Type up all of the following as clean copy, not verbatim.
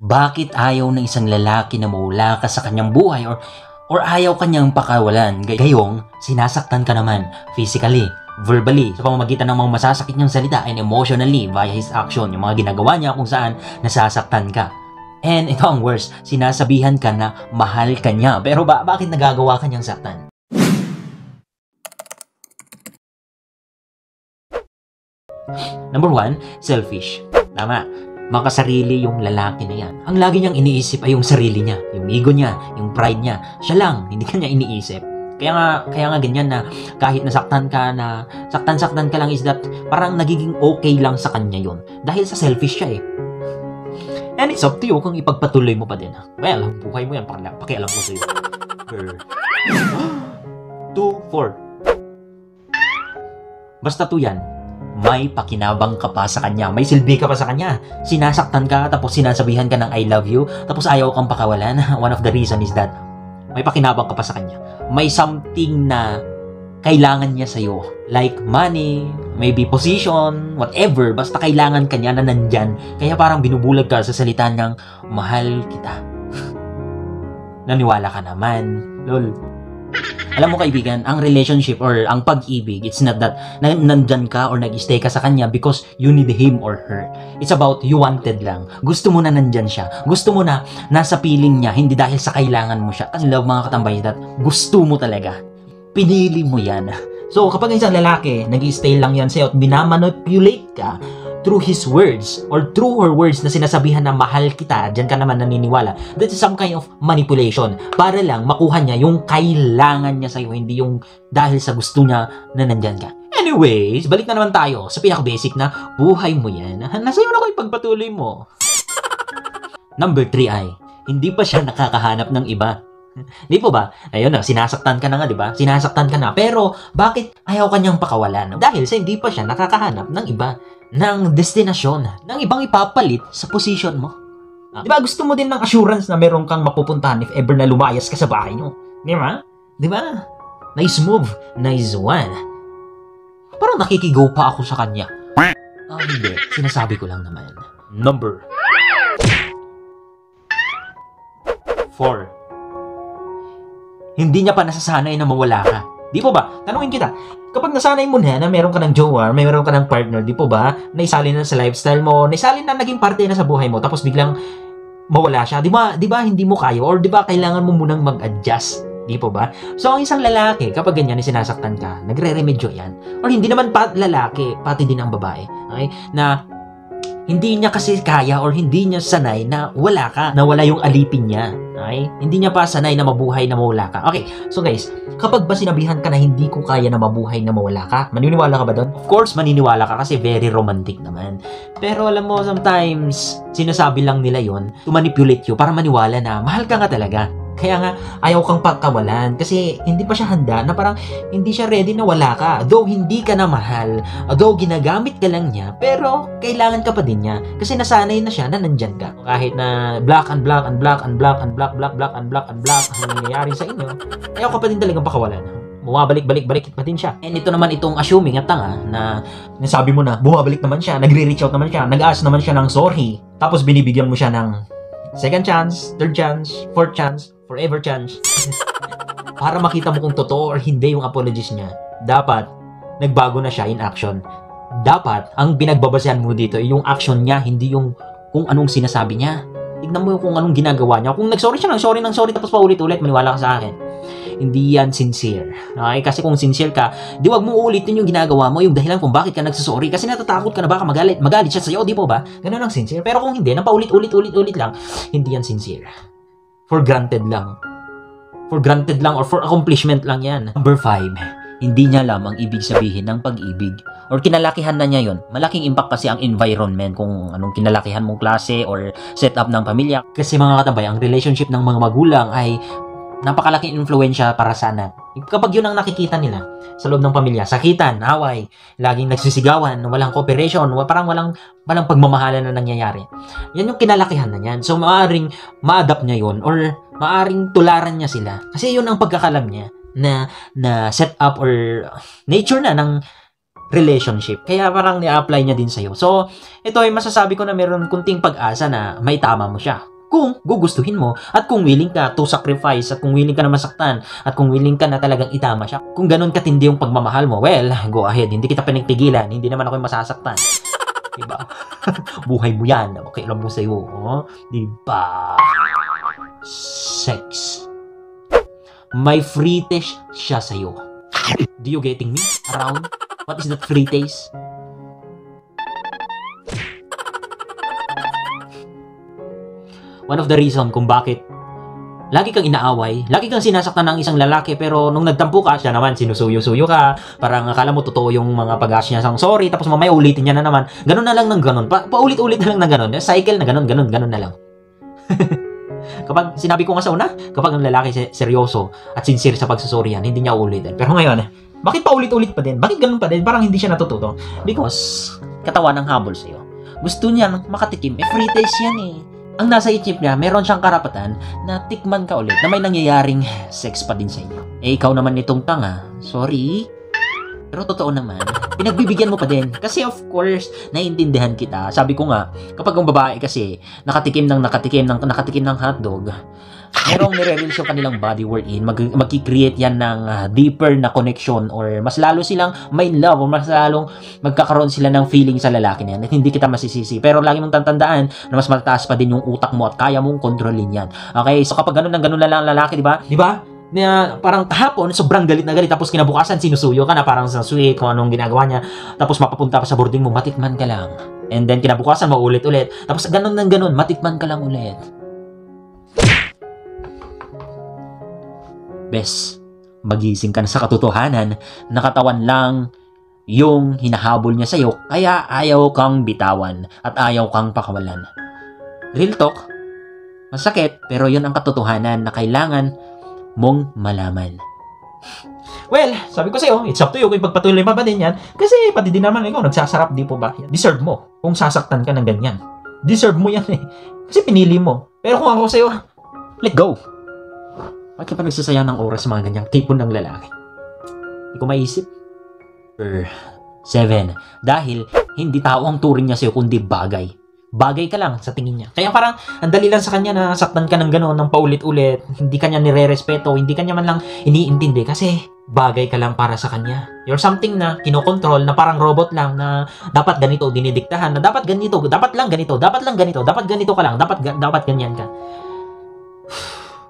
Bakit ayaw ng isang lalaki na mawala ka sa kanyang buhay or ayaw kanyang pakawalan? Gayong, sinasaktan ka naman physically, verbally, sa pamamagitan ng mga masasakit niyang salita and emotionally via his action, yung mga ginagawa niya kung saan nasasaktan ka. And ito ang worst, sinasabihan ka na mahal ka niya. Pero bakit nagagawa ka niyang saktan? Number 1, selfish. Tama. Makasarili yung lalaki na yan. Ang lagi niyang iniisip ay yung sarili niya, yung ego niya, yung pride niya. Siya lang, hindi ka niya iniisip. Kaya nga ganyan na kahit nasaktan ka na saktan ka lang is that parang nagiging okay lang sa kanya yon dahil sa selfish siya eh. And it's up to you kung ipagpatuloy mo pa din. Well, buhay mo yan, pakialam ko sa'yo. 2, 4. Basta 2 yan. May pakinabang ka pa sa kanya. May silbi ka pa sa kanya. Sinasaktan ka, tapos sinasabihan ka ng I love you, tapos ayaw kang pakawalan. One of the reason is that may pakinabang ka pa sa kanya. May something na kailangan niya sa'yo. Like money, maybe position, whatever. Basta kailangan ka niya na nandyan. Kaya parang binubulag ka sa salita niyang, mahal kita. Naniwala ka naman. Lol. Alam mo kaibigan, ang relationship or ang pag-ibig, it's not that nandyan ka or nag-stay ka sa kanya because you need him or her. It's about you wanted lang. Gusto mo na nandyan siya. Gusto mo na nasa piling niya, hindi dahil sa kailangan mo siya. Kasi love mga katambay that gusto mo talaga. Pinili mo yan. So kapag isang lalaki, nag-stay lang yan sa'yo at binamanipulate ka through his words or through her words na sinasabihan na mahal kita, dyan ka naman naniniwala. That is some kind of manipulation para lang makuha niya yung kailangan niya sa'yo, hindi yung dahil sa gusto niya na nandyan ka. Anyways, balik na naman tayo sa pinaka-basic na buhay mo yan. Nasa'yo na ko ipagpatuloy mo. Number 3 ay, hindi pa siya nakakahanap ng iba. Di po ba? Ayun na, sinasaktan ka na nga, di ba? Sinasaktan ka na. Pero, bakit ayaw kanyang pakawalan? Dahil sa hindi pa siya nakakahanap ng iba, ng destinasyon, ng ibang ipapalit sa position mo. Di ba? Gusto mo din ng assurance na meron kang mapupuntahan if ever na lumayas ka sa bahay nyo. Di ba? Di ba? Nice move. Nice one. Parang nakikigo pa ako sa kanya. Hindi. Sinasabi ko lang naman. Number 4. Hindi niya pa nasasanay na mawala ka. Di po ba? Tanungin kita, kapag nasanay mo na meron ka ng jowa, meron ka ng partner, di po ba? Naisali na sa lifestyle mo, naisali na naging parte na sa buhay mo, tapos biglang mawala siya. Di ba hindi mo kaya? Or di ba kailangan mo munang mag-adjust? Di po ba? So, ang isang lalaki, kapag ganyan sinasaktan ka, nagre-remedyo yan. Or hindi naman lalaki, pati din ang babae. Okay? Na hindi niya kasi kaya or hindi niya sanay na wala ka, na wala yung alipin niya. Okay? Hindi niya pa sanay na mabuhay na mawala ka. Okay, so guys, kapag ba sinabihan ka na hindi ko kaya na mabuhay na mawala ka, maniniwala ka ba doon? Of course, maniniwala ka kasi very romantic naman. Pero alam mo, sometimes, sinasabi lang nila yon to manipulate you para maniwala na mahal ka nga talaga. Kaya nga, ayaw kang pagkawalan kasi hindi pa siya handa na parang hindi siya ready na wala ka. Though hindi ka na mahal, though ginagamit ka lang niya, pero kailangan ka pa din niya kasi nasanay na siya na nandyan ka. Kahit na black and black and black and black and black, black, black and black and black ang nangyayari sa inyo, ayaw ka pa din talagang pakawalan. Bumabalik-balik pa din siya. And ito naman itong assuming at tanga na nasabi mo na bumabalik naman siya, nagre-reach out naman siya, nag-ask naman siya ng sorry, tapos binibigyan mo siya ng second chance, third chance, fourth chance, forever chance. Para makita mo kung totoo or hindi yung apologies niya, dapat nagbago na siya in action. Dapat ang pinagbabasehan mo dito ay yung action niya, hindi yung kung anong sinasabi niya. Tignan mo yung kung anong ginagawa niya. Kung nag-sorry siya ng sorry tapos paulit-ulit, maniwala ka sa akin. Hindi yan sincere. Okay? Kasi kung sincere ka, di wag mo ulitin yung ginagawa mo, yung dahilan kung bakit ka nagsasorry. Kasi natatakot ka na baka magalit siya sa'yo, di po ba? Ganun ang sincere. Pero kung hindi, na paulit-ulit lang, hindi yan sincere. For granted lang. For granted lang or for accomplishment lang yan. Number 5. Hindi niya alam ang ibig sabihin ng pag-ibig. Or kinalakihan na niya yon. Malaking impact kasi ang environment kung anong kinalakihan mong klase or setup ng pamilya. Kasi mga katabay, ang relationship ng mga magulang ay napakalaking influensya para sa anak. Kapag yun ang nakikita nila sa loob ng pamilya, sakitan, away, laging nagsisigawan, walang cooperation, parang walang pagmamahalan na nangyayari. Yan yung kinalakihan na yan. So, maaaring ma-adapt niya yun or maaaring tularan niya sila. Kasi yun ang pagkakalam niya na set up or nature na ng relationship. Kaya parang ni-apply niya din sa'yo. So, ito ay masasabi ko na meron kunting pag-asa na may tama mo siya. Kung gugustuhin mo at kung willing ka to sacrifice at kung willing ka na masaktan at kung willing ka na talagang itama siya. Kung ganun katindi yung pagmamahal mo, well, go ahead. Hindi kita pinagpigilan. Hindi naman ako yung masasaktan. Diba? Buhay mo yan. Okay lang mo sa'yo. Oh? Diba? Sex. May free taste siya sa'yo. Do you getting me? Around? What is that free taste? One of the reason kung bakit lagi kang inaaway, lagi kang sinasaktan ng isang lalaki, pero nung nagtampo ka, siya naman sinusuyo-suyo ka, parang akala mo totoo yung mga pag-ask niya sang sorry, tapos mamaya ulitin niya na naman. Ganun na lang ng ganun. Paulit-ulit na lang ng ganun. Cycle na ganun na lang. Kapag sinabi ko nga sa una, kapag ang lalaki seryoso at sincere sa pagsusuri yan, hindi niya ulitin. Pero ngayon, bakit paulit-ulit pa din? Bakit ganun pa din? Parang hindi siya natututo. Because katawan ng habol sa'yo. Gusto niya makatikim. Free taste yan eh. Ang nasa isip niya, meron siyang karapatan na tikman ka ulit na may nangyayaring sex pa din sa inyo. Ikaw naman nitong tanga, sorry. Pero totoo naman, pinagbibigyan mo pa din. Kasi of course, naiintindihan kita. Sabi ko nga, kapag ang babae kasi nakatikim ng hotdog, merong nire-release yung kanilang body wherein magki-create yan ng deeper na connection or mas lalo silang may love or mas lalong magkakaroon sila ng feeling sa lalaki na yan at hindi kita masisisi. Pero lagi mong tatandaan na mas mataas pa din yung utak mo at kaya mong kontrolin yan. Okay? So kapag ganun na lang lalaki, di ba? Di ba? Na parang kahapon, sobrang galit na galit, tapos kinabukasan, sinusuyo ka na parang sa sweet kung anong ginagawa niya, tapos mapapunta pa sa boarding mo, matikman ka lang. And then kinabukasan, maulit-ulit. Tapos ganun ng ganun, matikman ka lang ulit. Bes, magising ka na sa katotohanan na katawan lang yung hinahabol niya sa'yo, kaya ayaw kang bitawan at ayaw kang pakawalan. Real talk, masakit, pero yun ang katotohanan na kailangan mong malaman. Well, sabi ko sa'yo, it's up to you kung pagpatuloy pa ba din yan. Kasi pati din naman ikaw, nagsasarap, di po ba? Deserve mo kung sasaktan ka ng ganyan. Deserve mo yan eh. Kasi pinili mo. Pero kung ako sa'yo, let go. Bakit ka pa nagsasayang ng oras sa mga ganyang tipon ng lalaki? Hindi ko maisip. 7. Dahil hindi tao ang turing niya sa'yo kundi bagay. Bagay ka lang sa tingin niya. Kaya parang ang dali lang sa kanya na saktan ka ng gano'n, ng paulit-ulit. Hindi kanya nire-respeto, hindi kanya man lang iniintindi kasi bagay ka lang para sa kanya. You're something na kinokontrol, na parang robot lang, na dapat ganito, dinidiktahan, na dapat ganito, dapat lang ganito, dapat lang ganito, dapat ganito ka lang, dapat ganyan ka.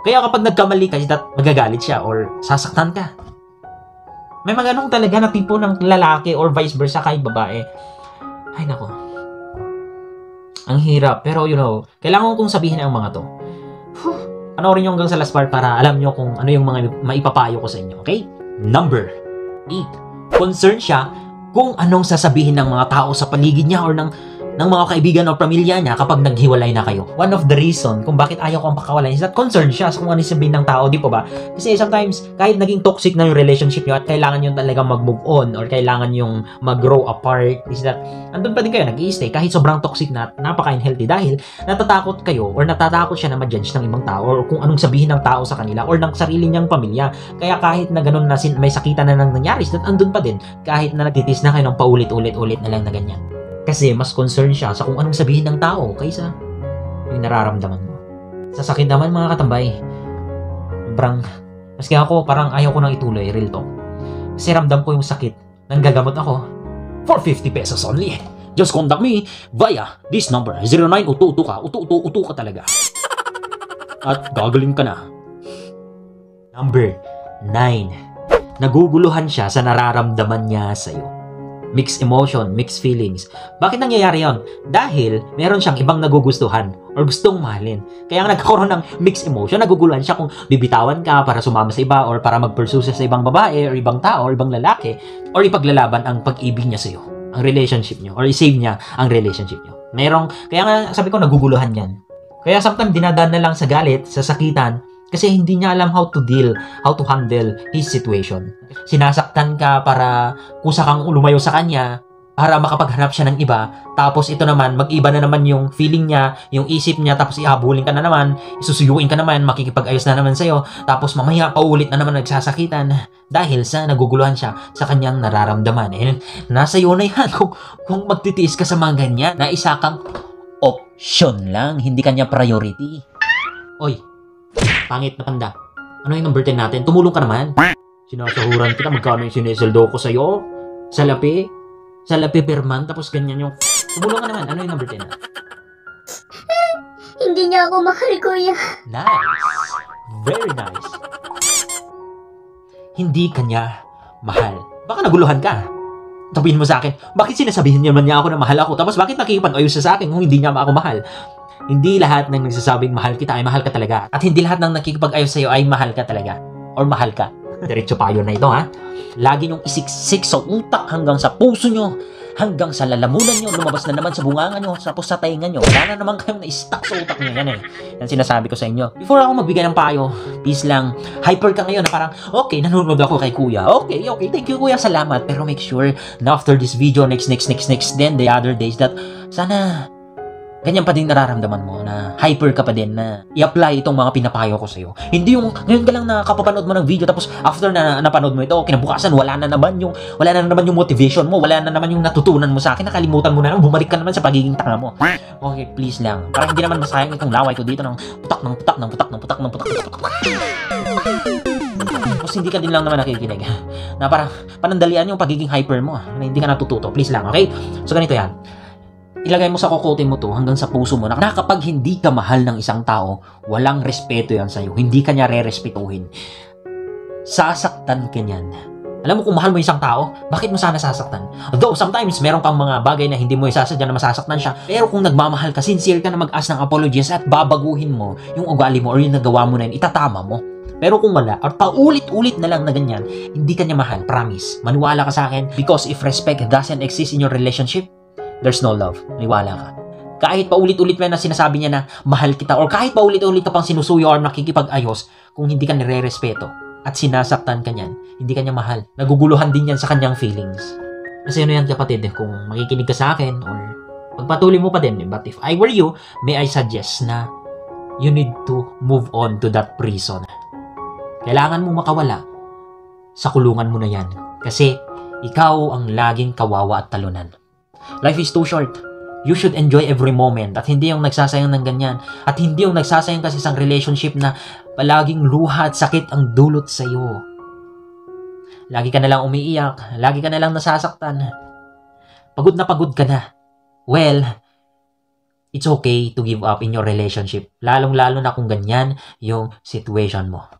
Kaya kapag nagkamali ka, magagalit siya or sasaktan ka. May mga ganong talaga na tipo ng lalaki or vice versa kay babae. Ay nako. Ang hirap. Pero you know, kailangan kong sabihin ang mga to. Panoorin nyo hanggang sa last part para alam nyo kung ano yung mga maipapayo ko sa inyo. Okay? Number 8. Concern siya kung anong sasabihin ng mga tao sa paligid niya or ng mga kaibigan o pamilya niya kapag naghiwalay na kayo. One of the reason kung bakit ayaw kong pakawalan is that concerned siya sa kung ano sabihin ng tao, di po ba? Kasi sometimes, kahit naging toxic na yung relationship niyo at kailangan nyo talaga mag-move on or kailangan yung mag-grow apart, is that andun pa din kayo, nag-i-stay kahit sobrang toxic na, napaka-unhealthy dahil natatakot kayo or natatakot siya na ma-judge ng ibang tao or kung anong sabihin ng tao sa kanila or ng sarili niyang pamilya. Kaya kahit na ganun na may sakitan na nang nangyari, is that andun pa din kahit na nagtitis na kayo ng paulit-ulit na lang na ganyan. Kasi mas concerned siya sa kung anong sabihin ng tao kaysa yung nararamdaman mo. Sa sakit naman mga katambay, maski ako parang ayaw ko nang ituloy, real talk. Kasi ramdam ko yung sakit. Nanggagamot ako for 50 pesos only. Just contact me via this number, 09 utu ka talaga. At gagaling ka na. Number 9. Naguguluhan siya sa nararamdaman niya sa'yo. Mixed emotion, mixed feelings. Bakit nangyayari yon? Dahil meron siyang ibang nagugustuhan or gustong mahalin. Kaya nga nagkakaroon ng mixed emotion, naguguluhan siya kung bibitawan ka para sumama sa iba or para mag-pursue sa ibang babae or ibang tao or ibang lalaki or ipaglalaban ang pag-ibig niya sa'yo, ang relationship niyo or i-save niya ang relationship niyo. Kaya nga sabi ko naguguluhan yan. Kaya sometimes dinadaan na lang sa galit, sa sakitan, kasi hindi niya alam how to handle his situation. Sinasaktan ka para kusa kang lumayo sa kanya para makapaghanap siya ng iba. Tapos ito naman, mag-iba na naman yung feeling niya, yung isip niya, tapos ihabulin ka na naman, isusuyuin ka naman, makikipag-ayos na naman sa'yo, tapos mamaya paulit na naman nagsasakitan dahil sa naguguluhan siya sa kanyang nararamdaman. Eh, nasa iyo na yan kung magtitiis ka sa mga ganyan na isa kang option lang, hindi kanya priority. Oy, pangit na tanda. Ano yung number 10 natin? Tumulong ka naman. Sinasahuran kita, magkano yung sineseldo ko sa'yo? Salapi per month, tapos ganyan yung... Tumulong ka naman, ano yung number 10 na? Hindi niya ako mahal, kuya. Nice. Very nice. Hindi kanya mahal. Baka naguluhan ka. Sabihin mo sa akin, bakit sinasabihin niya niya ako na mahal ako? Tapos bakit nakikipag-ayos siya sa akin kung hindi niya ako mahal? Hindi lahat ng nagsasabing mahal kita ay mahal ka talaga. At hindi lahat ng nakikipag-ayos sa'yo ay mahal ka talaga. Or mahal ka. Diretso payo na ito, ha? Lagi niyong isiksik sa utak hanggang sa puso niyo, hanggang sa lalamunan niyo, lumabas na naman sa bunganga niyo, tapos sa tainga niyo. Wala na naman kayong na-stuck sa utak niyo. Yan eh. Yan sinasabi ko sa inyo. Before ako magbigay ng payo, please lang, hyper ka ngayon na parang, okay, nanonood ako kay kuya. Okay, thank you kuya, salamat. Pero make sure na after this video, next, then the other days that sana ganyan pa din nararamdaman mo na hyper ka pa din na i-apply itong mga pinapayo ko sa'yo. Hindi yung ngayon ka lang na kapapanood mo ng video tapos after na napanood mo ito, kinabukasan wala na naman yung motivation mo, wala na naman yung natutunan mo sa akin, nakalimutan mo na naman, bumalik ka naman sa pagiging tanga mo. Okay, please lang. Parang hindi naman masayang itong laway ko dito ng putak. Tapos hindi ka din lang naman nakikinig. Na parang panandalian yung pagiging hyper mo, na hindi ka natututo. Please lang, okay? So ganito yan. Ilagay mo sa kokote mo to hanggang sa puso mo na kapag hindi ka mahal ng isang tao, walang respeto yan sa'yo. Hindi ka niya re-respetuhin. Sasaktan ka niyan. Alam mo kung mahal mo isang tao, bakit mo sana sasaktan? Though sometimes meron pang mga bagay na hindi mo isasadya na masasaktan siya. Pero kung nagmamahal ka, sincere ka na mag-ask ng apologies at babaguhin mo yung ugali mo or yung nagawa mo na yun, itatama mo. Pero kung wala, or paulit-ulit na lang na ganyan, hindi ka niya mahal. Promise. Maniwala ka sa akin. Because if respect doesn't exist in your relationship, there's no love. Maniwala ka. Kahit paulit-ulit mo na sinasabi niya na mahal kita or kahit paulit-ulit ka pang sinusuyo or nakikipag-ayos, kung hindi ka nire-respeto at sinasaktan ka niyan, hindi ka niya mahal. Naguguluhan din yan sa kanyang feelings. Kasi ano yan kapatid, kung makikinig ka sa akin or pagpatuloy mo pa din, but if I were you, may I suggest na you need to move on to that prison. Kailangan mong makawala sa kulungan mo na yan. Kasi ikaw ang laging kawawa at talunan. Life is too short. You should enjoy every moment at hindi yung nagsasayang ng ganyan. At hindi yung nagsasayang kasi isang relationship na palaging luha at sakit ang dulot sa'yo. Lagi ka na lang umiiyak. Lagi ka na lang nasasaktan. Pagod na pagod ka na. Well, it's okay to give up in your relationship. Lalong-lalo na kung ganyan yung situation mo.